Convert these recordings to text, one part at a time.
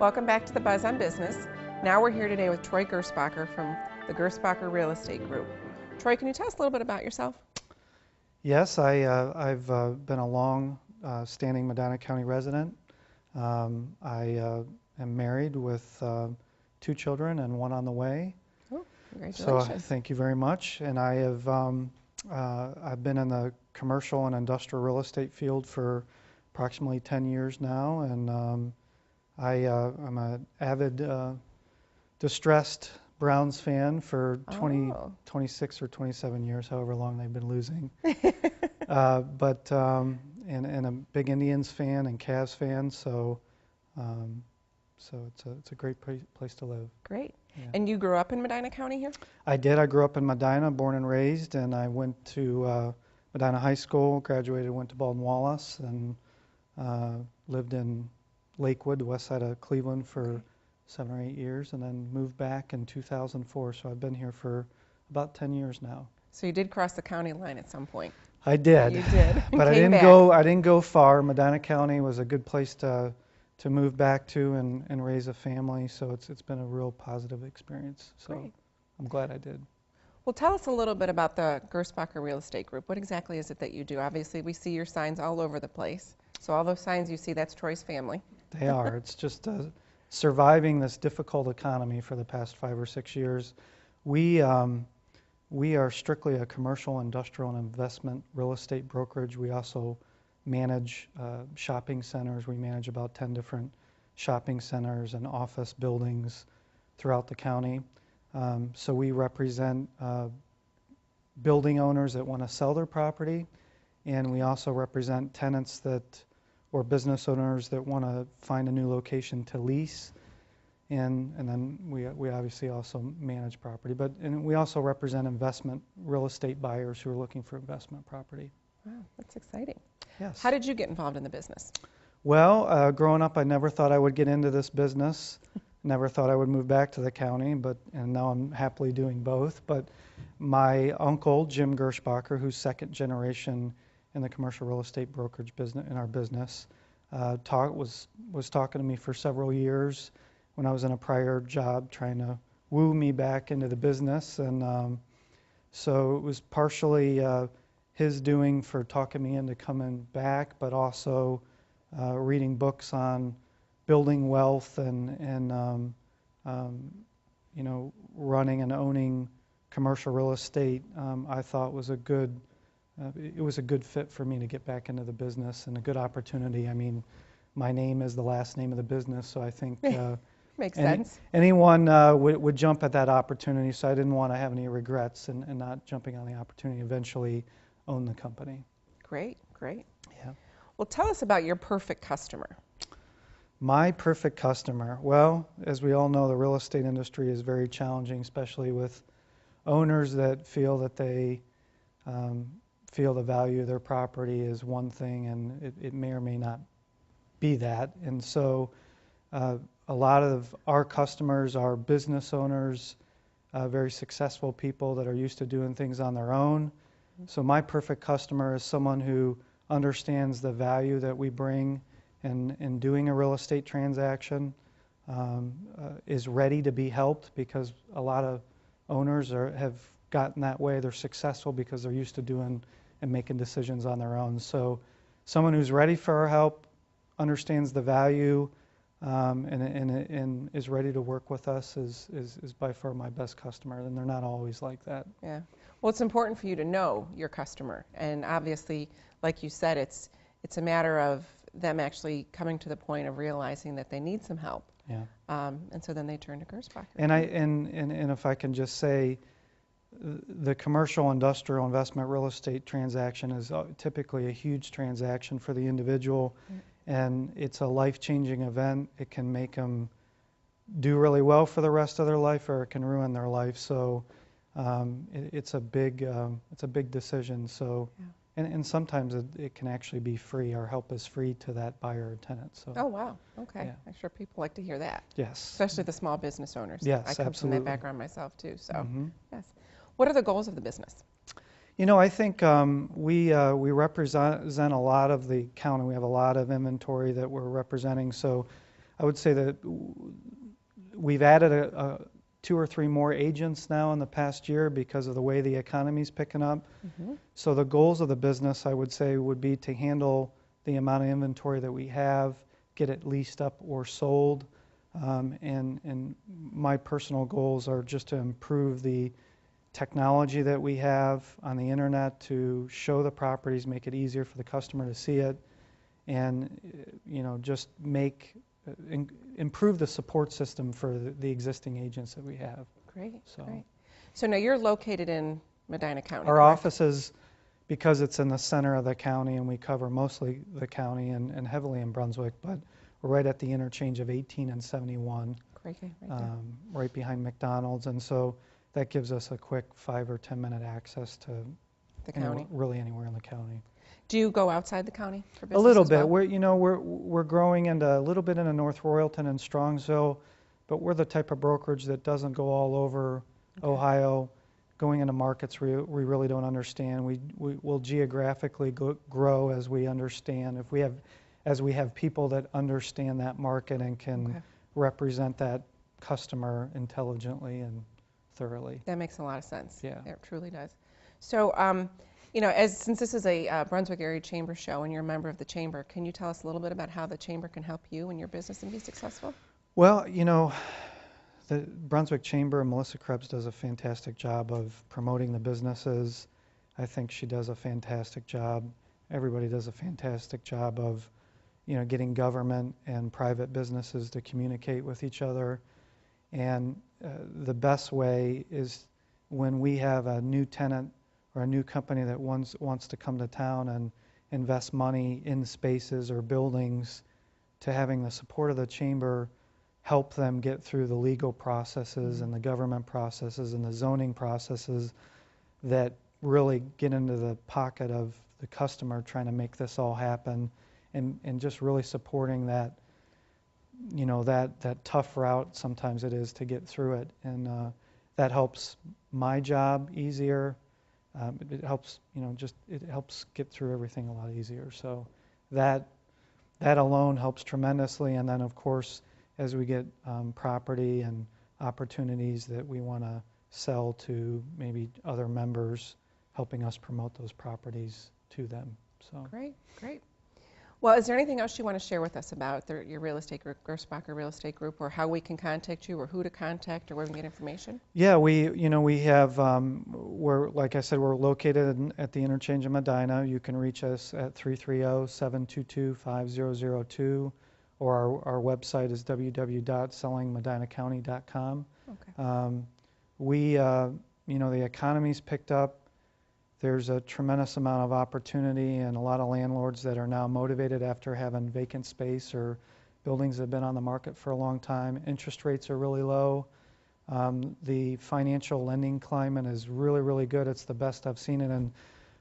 Welcome back to the Buzz on Business. Now we're here today with Troy Gerspacher from the Gerspacher Real Estate Group. Troy, can you tell us a little bit about yourself? Yes, I've been a long-standing Medina County resident. I am married with 2 children and 1 on the way. Oh, congratulations. So thank you very much. And I have I've been in the commercial and industrial real estate field for approximately 10 years now, and I'm an avid distressed Browns fan for 26 or 27 years, however long they've been losing. And a big Indians fan and Cavs fan, so it's a great place to live. Great. Yeah. And you grew up in Medina County here? I did. I grew up in Medina, born and raised, and I went to Medina High School, graduated, went to Baldwin Wallace, and lived in Lakewood, the west side of Cleveland, for 7 or 8 years, and then moved back in 2004. So I've been here for about 10 years now. So you did cross the county line at some point. I did. You did. But I didn't go far. Medina County was a good place to move back to and raise a family. So it's been a real positive experience. So Great. I'm glad I did. Well, tell us a little bit about the Gerspacher Real Estate Group. What exactly is it that you do? Obviously, we see your signs all over the place. So all those signs you see, that's Troy's family. They are. It's just surviving this difficult economy for the past 5 or 6 years. We are strictly a commercial, industrial, and investment real estate brokerage. We also manage shopping centers. We manage about 10 different shopping centers and office buildings throughout the county. So we represent building owners that want to sell their property, and we also represent tenants or business owners that want to find a new location to lease. And then we obviously also manage property, and we also represent investment real estate buyers who are looking for investment property. Wow, that's exciting. Yes. How did you get involved in the business? Well, growing up, I never thought I would get into this business. Never thought I would move back to the county, and now I'm happily doing both. But my uncle, Jim Gerspacher, who's second generation in the commercial real estate brokerage business, in our business, was talking to me for several years when I was in a prior job, trying to woo me back into the business. And so it was partially his doing for talking me into coming back, but also reading books on building wealth and running and owning commercial real estate. I thought was a good fit for me to get back into the business, and a good opportunity. I mean, my name is the last name of the business, so I think Makes sense. Anyone would jump at that opportunity, so I didn't want to have any regrets and not jumping on the opportunity to eventually own the company. Great, great. Yeah. Well, tell us about your perfect customer. My perfect customer. Well, as we all know, the real estate industry is very challenging, especially with owners that feel that they feel the value of their property is one thing, and it may or may not be that. And so a lot of our customers are business owners, very successful people that are used to doing things on their own. So my perfect customer is someone who understands the value that we bring in doing a real estate transaction, is ready to be helped, because a lot of owners have gotten that way. They're successful because they're used to doing and making decisions on their own. So someone who's ready for our help, understands the value, and is ready to work with us is by far my best customer, and they're not always like that. Yeah. Well, it's important for you to know your customer, and obviously, like you said, it's a matter of them actually coming to the point of realizing that they need some help. Yeah. And so then they turn to Gerspacher. And if I can just say, the commercial industrial investment real estate transaction is typically a huge transaction for the individual. And it's a life-changing event. It can make them do really well for the rest of their life, or it can ruin their life. So it's a big decision. So, and sometimes it can actually be free. Our help is free to that buyer or tenant. So. Oh wow. Okay. Yeah. I'm sure people like to hear that. Yes. Especially the small business owners. Yes, I come absolutely. from that background myself too. So yes. What are the goals of the business? You know, I think we represent a lot of the county. We have a lot of inventory that we're representing. So I would say that we've added 2 or 3 more agents now in the past year because of the way the economy's picking up. So the goals of the business, I would say, would be to handle the amount of inventory that we have, get it leased up or sold, and my personal goals are just to improve the technology that we have on the internet to show the properties, make it easier for the customer to see it, and just improve the support system for the existing agents that we have. Great. So now you're located in Medina County. Our correct? office is, because it's in the center of the county and we cover mostly the county and heavily in Brunswick, but we're right at the interchange of 18 and 71, Great, right there. right behind McDonald's, and so that gives us a quick 5 or 10 minute access to The county. really anywhere in the county. Do you go outside the county for business A little as bit. well? We're growing into a little bit into North Royalton and Strongsville, but we're the type of brokerage that doesn't go all over Ohio, going into markets we really don't understand. We will geographically grow as we understand. As we have people that understand that market and can represent that customer intelligently and thoroughly. That makes a lot of sense. Yeah. It truly does. So, since this is a Brunswick Area Chamber show and you're a member of the Chamber, can you tell us a little bit about how the Chamber can help you in your business and be successful? Well, the Brunswick Chamber, Melissa Krebs does a fantastic job of promoting the businesses. I think she does a fantastic job. Everybody does a fantastic job of, getting government and private businesses to communicate with each other. And the best way is when we have a new tenant or a new company that wants to come to town and invest money in spaces or buildings, to having the support of the chamber help them get through the legal processes and the government processes and the zoning processes that really get into the pocket of the customer trying to make this all happen, and just really supporting that, that tough route sometimes it is to get through it. And that helps my job easier. It helps, it helps get through everything a lot easier. So that alone helps tremendously. And then, of course, as we get property and opportunities that we want to sell to maybe other members, helping us promote those properties to them. So Great. Well, is there anything else you want to share with us about your real estate group, Gerspacher Real Estate Group, or how we can contact you, or who to contact, or where we can get information? Yeah, we have, like I said, we're located at the interchange of Medina. You can reach us at 330-722-5002, or our website is www.sellingmedinacounty.com. The economy's picked up. There's a tremendous amount of opportunity and a lot of landlords that are now motivated after having vacant space or buildings that have been on the market for a long time. Interest rates are really low. The financial lending climate is really, really good. It's the best I've seen it in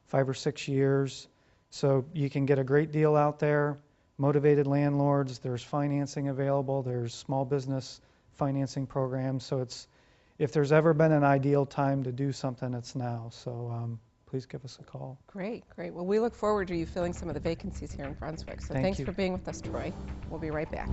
5 or 6 years. So you can get a great deal out there. Motivated landlords, there's financing available, there's small business financing programs. So if there's ever been an ideal time to do something, it's now. So please give us a call. Great. Well, we look forward to you filling some of the vacancies here in Brunswick. So thanks for being with us, Troy. We'll be right back.